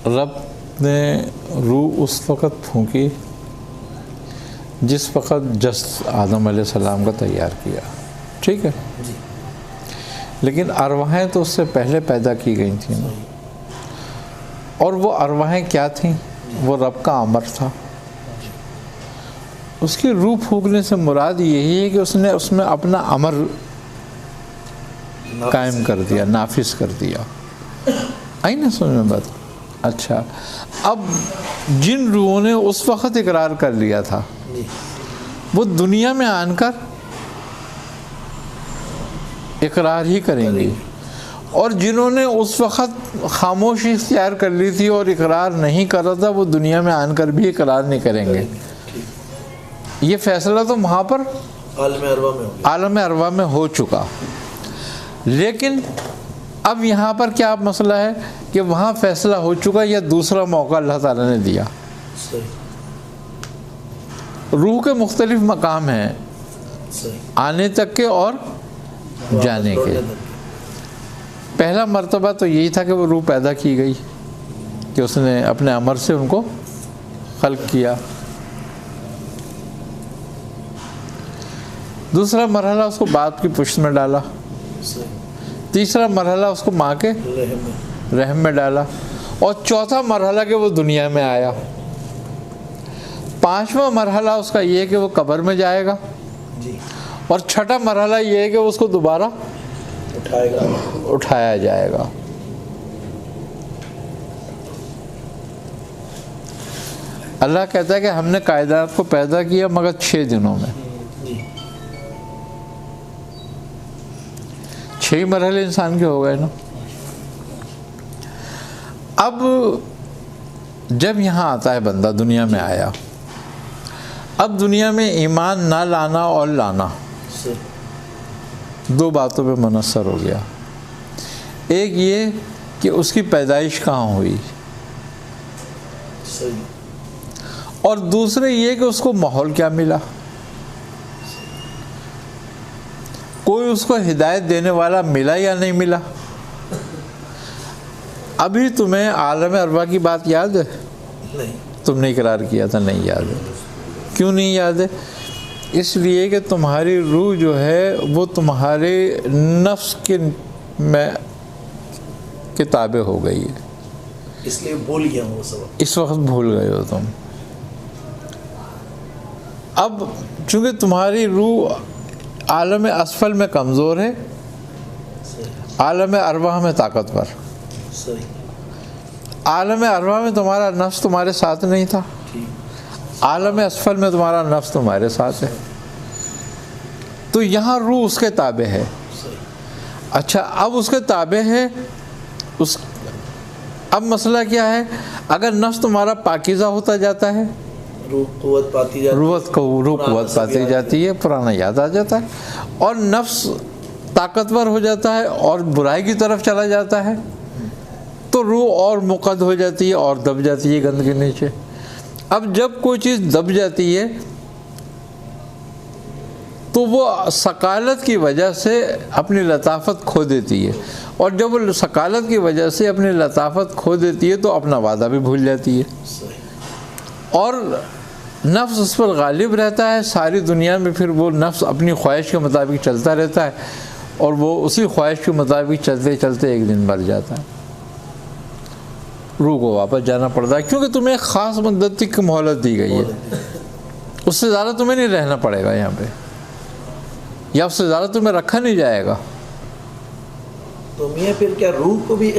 رب نے روح اس وقت پھونکی جس وقت جسد آدم علیہ السلام کا تیار کیا، ٹھیک ہے، لیکن ارواحیں تو اس سے پہلے پیدا کی گئی تھیں نا، اور وہ ارواحیں کیا تھیں؟ وہ رب کا امر تھا۔ اس کی روح پھونکنے سے مراد یہی ہے کہ اس نے اس میں اپنا امر قائم کر دیا، نافذ کر دیا۔ آئی نا سمجھ میں بات؟ اچھا، اب جن روحوں نے اس وقت اقرار کر لیا تھا وہ دنیا میں آن کر اقرار ہی کریں گی، اور جنہوں نے اس وقت خاموشی اختیار کر لی تھی اور اقرار نہیں کر رہا تھا وہ دنیا میں آن کر بھی اقرار نہیں کریں گے۔ یہ فیصلہ تو وہاں پر عالم ارواح میں ہو چکا، لیکن اب یہاں پر کیا مسئلہ ہے کہ وہاں فیصلہ ہو چکا یا دوسرا موقع اللہ تعالیٰ نے دیا۔ روح کے مختلف مقام ہیں، آنے تک کے اور جانے کے۔ پہلا مرتبہ تو یہی تھا کہ وہ روح پیدا کی گئی کہ اس نے اپنے امر سے ان کو خلق کیا۔ دوسرا مرحلہ اس کو باپ کی پشت میں ڈالا، تیسرا مرحلہ اس کو ماں کے رحم میں ڈالا، اور چوتھا مرحلہ کہ وہ دنیا میں آیا۔ پانچواں مرحلہ اس کا یہ ہے کہ وہ قبر میں جائے گا، اور چھٹا مرحلہ یہ ہے کہ اس کو دوبارہ اٹھایا جائے گا۔ اللہ کہتا ہے کہ ہم نے کائنات کو پیدا کیا مگر 6 دنوں میں۔ 6 مرحلے انسان کے ہو گئے نا۔ اب جب یہاں آتا ہے بندہ، دنیا میں آیا، اب دنیا میں ایمان نہ لانا اور لانا 2 باتوں پہ منحصر ہو گیا۔ ایک یہ کہ اس کی پیدائش کہاں ہوئی، اور دوسرے یہ کہ اس کو ماحول کیا ملا، کوئی اس کو ہدایت دینے والا ملا یا نہیں ملا۔ ابھی تمہیں عالم ارواح کی بات یاد ہے؟ تم نے اقرار کیا تھا نہیں یاد ہے۔ کیوں نہیں یاد ہے؟ اس لیے کہ تمہاری روح جو ہے وہ تمہارے نفس کے میں کتابیں ہو گئی ہے، اس لیے بھول گیا وہ سب، اس وقت بھول گئے ہو تم۔ اب چونکہ تمہاری روح عالم اسفل میں کمزور ہے، عالم ارواح میں طاقتور۔ عالم ارواح میں تمہارا نفس تمہارے ساتھ نہیں تھا، عالم اسفل میں تمہارا نفس تمہارے ساتھ ہے، تو یہاں روح اس کے تابع ہے۔ اچھا، اب اس کے تابع ہے، اب مسئلہ کیا ہے؟ اگر نفس تمہارا پاکیزہ ہوتا جاتا ہے، روح قوت پاتی جاتی ہے، پرانا یاد آ جاتا ہے، اور نفس طاقتور ہو جاتا ہے اور برائی کی طرف چلا جاتا ہے، تو روح اور مقد ہو جاتی ہے اور دب جاتی ہے گند کے نیچے۔ اب جب کوئی چیز دب جاتی ہے تو وہ ثقالت کی وجہ سے اپنی لطافت کھو دیتی ہے، اور جب وہ ثقالت کی وجہ سے اپنی لطافت کھو دیتی ہے تو اپنا وعدہ بھی بھول جاتی ہے، اور نفس اس پر غالب رہتا ہے۔ ساری دنیا میں پھر وہ نفس اپنی خواہش کے مطابق چلتا رہتا ہے، اور وہ اسی خواہش کے مطابق چلتے چلتے ایک دن مر جاتا ہے، روح کو واپس جانا پڑتا ہے، کیونکہ تمہیں ایک خاص مدت کی مہلت دی گئی ہے، اس سے زیادہ تمہیں نہیں رہنا پڑے گا یہاں پہ، یا اس سے زیادہ تمہیں رکھا نہیں جائے گا۔ تو میاں پھر کیا روح کو بھی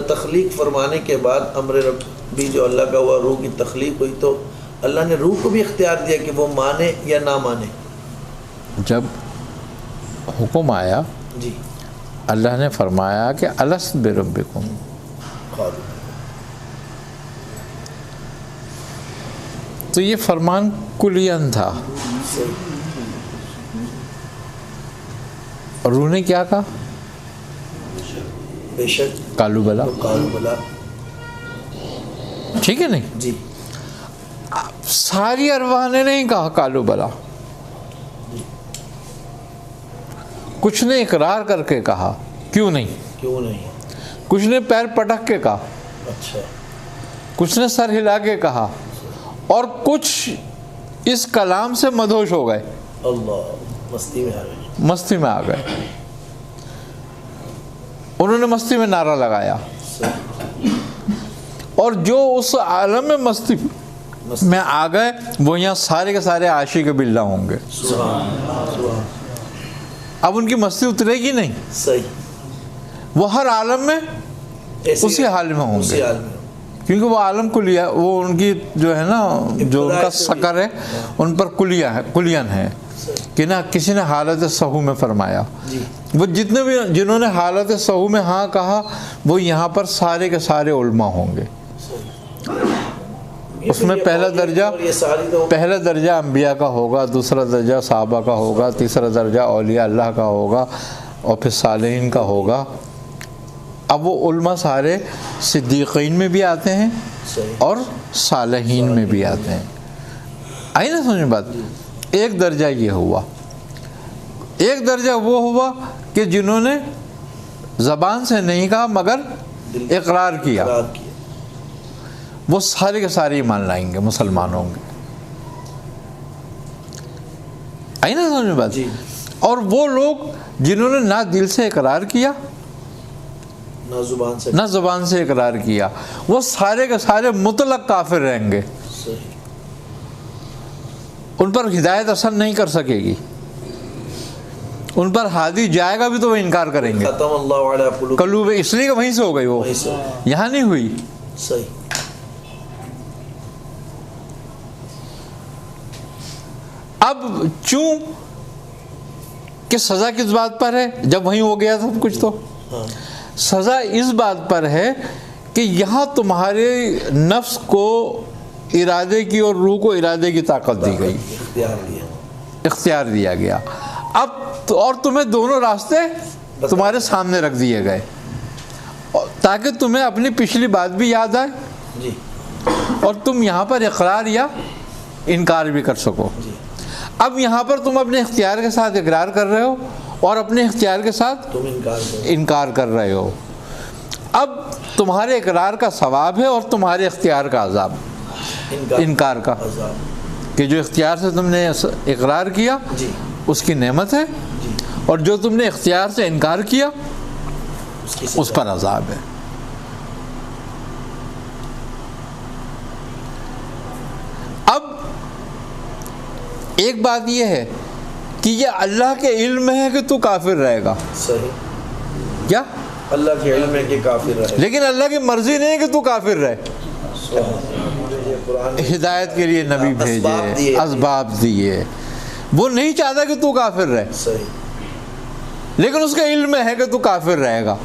تخلیق فرمانے کے بعد امر ربی جو اللہ کا ہوا، روح کی تخلیق ہوئی، تو اللہ نے روح کو بھی اختیار دیا کہ وہ مانے یا نہ مانے؟ جب حکم آیا جی، اللہ نے فرمایا کہ الست بربکم، تو یہ فرمان کلیاً تھا۔ روح نے کیا کہا؟ بے شک کالو بلا، ٹھیک ہے نہیں جی، ساری ارواح نے نہیں کہا کالو بلا، کچھ نے اقرار کر کے کہا کیوں نہیں، کیوں نہیں، کچھ نے پیر پٹک کے کہا، اچھا، کچھ نے سر ہلا کے کہا اور کچھ اس کلام سے مدہوش ہو گئے، اللہ مستی میں آ گئے، مستی میں آ گئے، انہوں نے مستی میں نعرہ لگایا، اور جو اس عالم میں مستی میں آ گئے وہ یہاں سارے کے سارے عاشق باللہ ہوں گے۔ اب ان کی مستی اترے گی نہیں، صحیح، وہ ہر عالم میں اسی حال میں ہوں گے، کیونکہ وہ عالم کلیہ، وہ ان کی جو ہے نا، جو ان کا سکر ہے ان پر کلین ہے کہ نہ کسی نے حالت سہو میں فرمایا۔ وہ جتنے بھی جنہوں نے حالت سہو میں ہاں کہا وہ یہاں پر سارے کے سارے علماء ہوں گے۔ اس میں پہلا درجہ انبیاء کا ہوگا، دوسرا درجہ صحابہ کا ہوگا، تیسرا درجہ اولیاء اللہ کا ہوگا، اور پھر صالحین کا ہوگا۔ اب وہ علماء سارے صدیقین میں بھی آتے ہیں اور صالحین میں بھی آتے ہیں۔ آئی نا سمجھ بات؟ ایک درجہ یہ ہوا، ایک درجہ وہ ہوا کہ جنہوں نے زبان سے نہیں کہا مگر اقرار کیا، وہ سارے کے سارے ایمان لائیں گے، مسلمان ہوں گے۔ آئی نا سمجھ بات؟ اور وہ لوگ جنہوں نے نہ دل سے اقرار کیا نہ زبان سے اقرار کیا، وہ سارے کے سارے مطلق کافر رہیں گے، ان پر ہدایت اثر نہیں کر سکے گی، ان پر ہادی جائے گا بھی تو وہ انکار کریں گے۔ قلوب اس لیے کہ وہیں سے ہو گئی، وہ یہاں نہیں ہوئی۔ اب چوں کہ سزا کس بات پر ہے؟ جب وہیں ہو گیا سب کچھ، تو سزا اس بات پر ہے کہ یہاں تمہارے نفس کو ارادے کی اور روح کو ارادے کی طاقت دی گئی، اختیار دیا گیا۔ اب اور تمہیں دونوں راستے تمہارے سامنے رکھ دیے گئے تاکہ تمہیں اپنی پچھلی بات بھی یاد آئے اور تم یہاں پر اقرار یا انکار بھی کر سکو۔ اب یہاں پر تم اپنے اختیار کے ساتھ اقرار کر رہے ہو اور اپنے اختیار کے ساتھ تم انکار کر رہے ہو۔ اب تمہارے اقرار کا ثواب ہے اور تمہارے اختیار کا عذاب، انکار کا، کہ جو اختیار سے تم نے اقرار کیا اس کی نعمت ہے، اور جو تم نے اختیار سے انکار کیا اس پر عذاب ہے۔ اب ایک بات یہ ہے کہ یہ اللہ کے علم ہے کہ تو کافر رہے گا، صحیح، کیا اللہ کے علم ہے کہ کافر رہے، لیکن اللہ کی مرضی نہیں ہے کہ تو کافر رہے۔ ہدایت کے لیے نبی بھیجے، اسباب دیے، وہ نہیں چاہتا کہ تو کافر رہے، صحیح، لیکن اس کا علم ہے کہ تو کافر رہے گا۔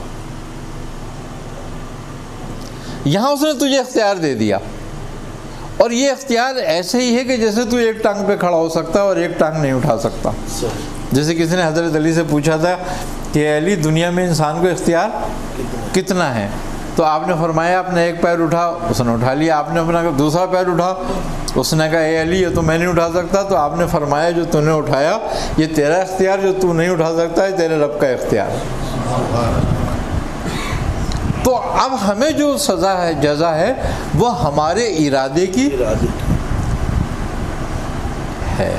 یہاں اس نے تجھے اختیار دے دیا، اور یہ اختیار ایسے ہی ہے کہ جیسے تو ایک ٹانگ پہ کھڑا ہو سکتا ہے اور ایک ٹانگ نہیں اٹھا سکتا۔ جیسے کسی نے حضرت علی سے پوچھا تھا کہ علی دنیا میں انسان کو اختیار کتنا ہے؟ تو آپ نے فرمایا اپنا ایک پیر اٹھا، اس نے اٹھا لیا۔ آپ نے اپنا دوسرا پیر اٹھا، اس نے کہا اے علی یہ تو میں نہیں اٹھا سکتا، تو آپ نے فرمایا جو تو نے اٹھایا یہ تیرا اختیار، جو تو نہیں اٹھا سکتا ہے تیرے رب کا اختیار۔ تو اب ہمیں جو سزا ہے، جزا ہے، وہ ہمارے ارادے کی ہے۔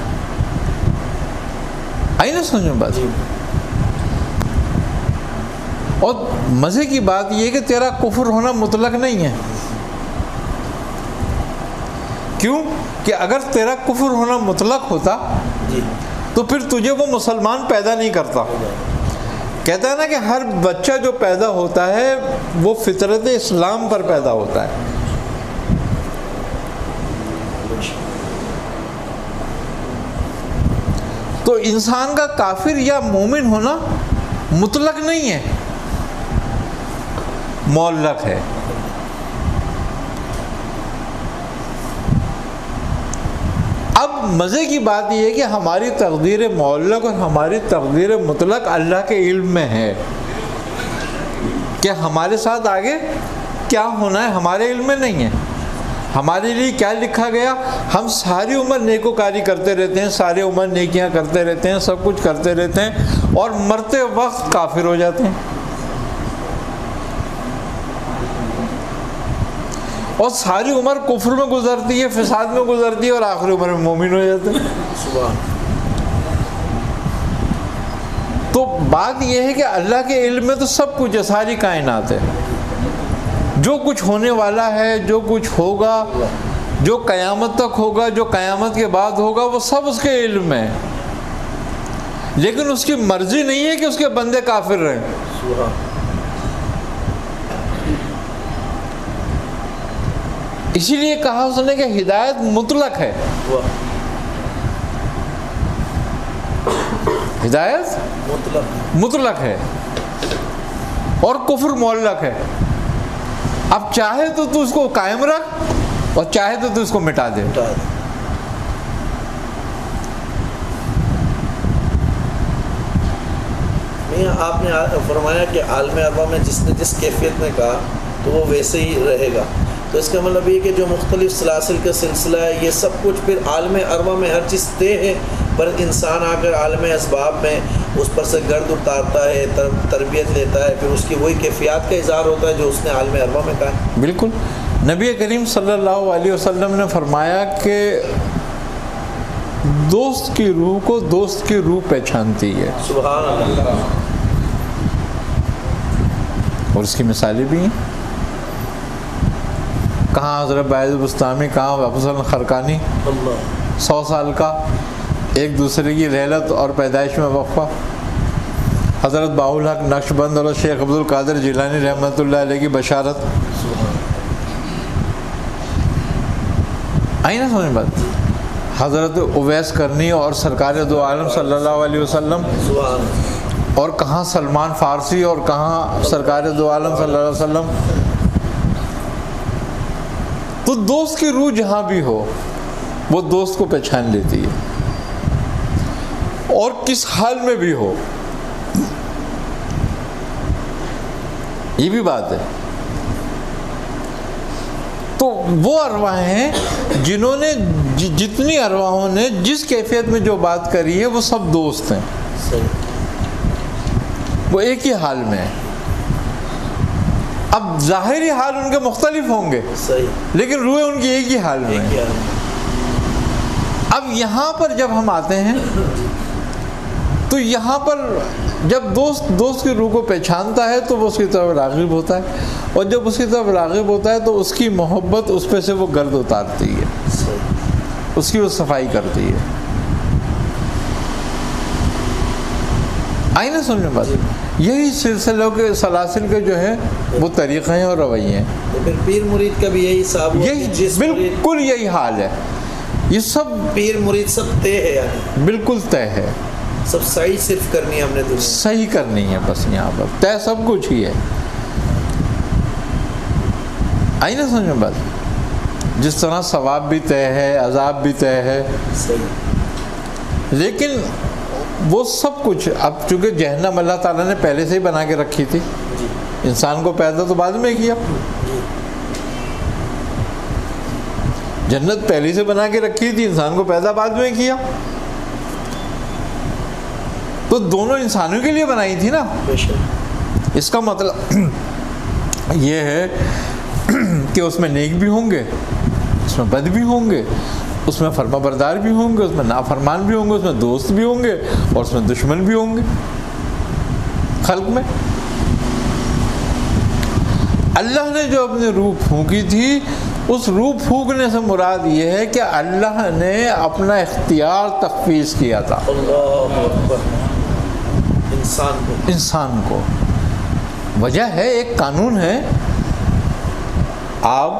آئی نا سمجھو بات؟ اور مزے کی بات یہ کہ تیرا کفر ہونا مطلق نہیں ہے۔ کیوں کہ اگر تیرا کفر ہونا مطلق ہوتا تو پھر تجھے وہ مسلمان پیدا نہیں کرتا۔ کہتا ہے نا کہ ہر بچہ جو پیدا ہوتا ہے وہ فطرت اسلام پر پیدا ہوتا ہے۔ تو انسان کا کافر یا مومن ہونا مطلق نہیں ہے، معلق ہے۔ اب مزے کی بات یہ ہے کہ ہماری تقدیر معلق اور ہماری تقدیر مطلق اللہ کے علم میں ہے کہ ہمارے ساتھ آگے کیا ہونا ہے ہمارے علم میں نہیں ہے۔ ہمارے لیے کیا لکھا گیا، ہم ساری عمر نیکوکاری کرتے رہتے ہیں، ساری عمر نیکیاں کرتے رہتے ہیں، سب کچھ کرتے رہتے ہیں، اور مرتے وقت کافر ہو جاتے ہیں۔ اور ساری عمر کفر میں گزرتی ہے، فساد میں گزرتی ہے، اور آخری عمر میں مومن ہو جاتے ہیں۔ سبحان۔ تو بات یہ ہے کہ اللہ کے علم میں تو سب کچھ ہے، ساری کائنات ہے، جو کچھ ہونے والا ہے، جو کچھ ہوگا، جو قیامت تک ہوگا، جو قیامت کے بعد ہوگا، وہ سب اس کے علم میں ہے، لیکن اس کی مرضی نہیں ہے کہ اس کے بندے کافر رہیں۔ سبحان۔ اسی لیے کہا اس نے کہ ہدایت مطلق ہے، ہدایت مطلق ہے اور کفر معلق ہے۔ اب چاہے تو تو اس کو قائم رکھ اور چاہے تو تو اس کو مٹا دے۔ آپ نے فرمایا کہ عالم اربع میں جس نے جس کیفیت میں کہا تو وہ ویسے ہی رہے گا، تو اس کا مطلب یہ کہ جو مختلف سلاسل کا سلسلہ ہے یہ سب کچھ پھر عالم اربع میں ہر چیز طے ہے، پر انسان آ کر عالم اسباب میں اس پر سے گرد اتارتا ہے، تربیت لیتا ہے، پھر اس کی وہی کیفیات کا اظہار ہوتا ہے جو اس نے عالم اربع میں کہا ہے۔ بالکل، نبی کریم صلی اللہ علیہ وسلم نے فرمایا کہ دوست کی روح کو دوست کی روح پہچانتی ہے، سبحان اللہ۔ اور اس کی مثالیں بھی ہیں، کہاں حضرت باعث بستامی، کہاں افضل خرقانی، 100 سال کا ایک دوسرے کی رحلت اور پیدائش میں وقفہ، حضرت باہ الحق نقشبند اور شیخ عبد القادر جیلانی رحمۃ اللہ علیہ کی بشارت۔ آئی نا سمجھ بات؟ حضرت اویس کرنی اور سرکار دو عالم صلی اللہ علیہ وسلم، اور کہاں سلمان فارسی اور کہاں سرکار دو عالم صلی اللہ علیہ وسلم۔ تو دوست کی روح جہاں بھی ہو وہ دوست کو پہچان لیتی ہے، اور کس حال میں بھی ہو، یہ بھی بات ہے۔ تو وہ ارواح ہیں جنہوں نے جتنی ارواحوں نے جس کیفیت میں جو بات کری ہے وہ سب دوست ہیں، وہ ایک ہی حال میں ہے۔ اب ظاہری حال ان کے مختلف ہوں گے لیکن روح ان کی ایک ہی حال میں ہے۔ اب یہاں پر جب ہم آتے ہیں تو یہاں پر جب دوست کی روح کو پہچانتا ہے تو وہ اس کی طرف راغب ہوتا ہے، اور جب اس کی طرف راغب ہوتا ہے تو اس کی محبت اس پہ سے وہ گرد اتارتی ہے، اس کی وہ صفائی کرتی ہے۔ آئی نا سمجھنے بات؟ یہی سلسلوں کے سلاسل کے جو ہے وہ طریقے ہیں اور رویے ہیں۔ تو پھر پیر مرید کا بھی یہی حساب ہوا، یہی بالکل یہی حال ہے، یہ سب پیر مرید سب طے ہے، یعنی بالکل طے ہے، سب صحیح صرف کرنی ہے ہم نے دنیا صحیح کرنی ہے، بس یہاں پر طے سب کچھ ہی ہے۔ آئی نا سمجھ میں بات؟ جس طرح ثواب بھی طے ہے، عذاب بھی طے ہے، لیکن وہ سب کچھ اب چونکہ جہنم اللہ تعالیٰ نے پہلے سے ہی بنا کے رکھی تھی، انسان کو پیدا تو بعد میں کیا، جنت پہلے سے بنا کے رکھی تھی، انسان کو پیدا بعد میں کیا، تو دونوں انسانوں کے لیے بنائی تھی نا۔ اس کا مطلب یہ ہے کہ اس میں نیک بھی ہوں گے، اس میں بد بھی ہوں گے، اس میں فرما بردار بھی ہوں گے، اس میں نافرمان بھی ہوں گے، اس میں دوست بھی ہوں گے اور اس میں دشمن بھی ہوں گے۔ خلق میں اللہ نے جو اپنی روح پھونکی تھی، اس روح پھونکنے سے مراد یہ ہے کہ اللہ نے اپنا اختیار تخفیض کیا تھا انسان کو۔ وجہ ہے، ایک قانون ہے، آپ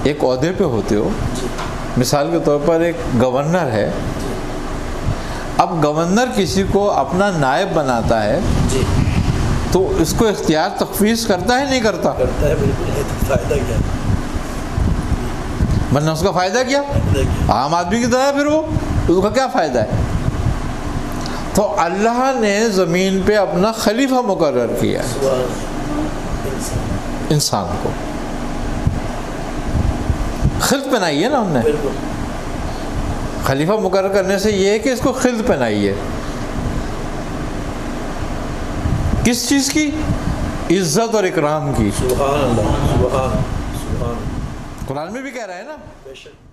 ایک عہدے پہ ہوتے ہو، مثال کے طور پر ایک گورنر ہے، اب گورنر کسی کو اپنا نائب بناتا ہے تو اس کو اختیار تخفیض کرتا ہے نہیں کرتا؟ کرتا ہے، بالکل۔ فائدہ کیا؟ ورنہ اس کا فائدہ کیا؟ عام آدمی کی طرح پھر وہ اس کا کیا فائدہ ہے؟ تو اللہ نے زمین پہ اپنا خلیفہ مقرر کیا ہے انسان کو، خلط پہنائی ہے نا ہم نے۔ خلیفہ مقرر کرنے سے یہ ہے کہ اس کو خلط پہنائی ہے، کس چیز کی؟ عزت اور اکرام کی۔ سبحان اللہ، سبحان قرآن میں بھی کہہ رہا ہے نا، بے شک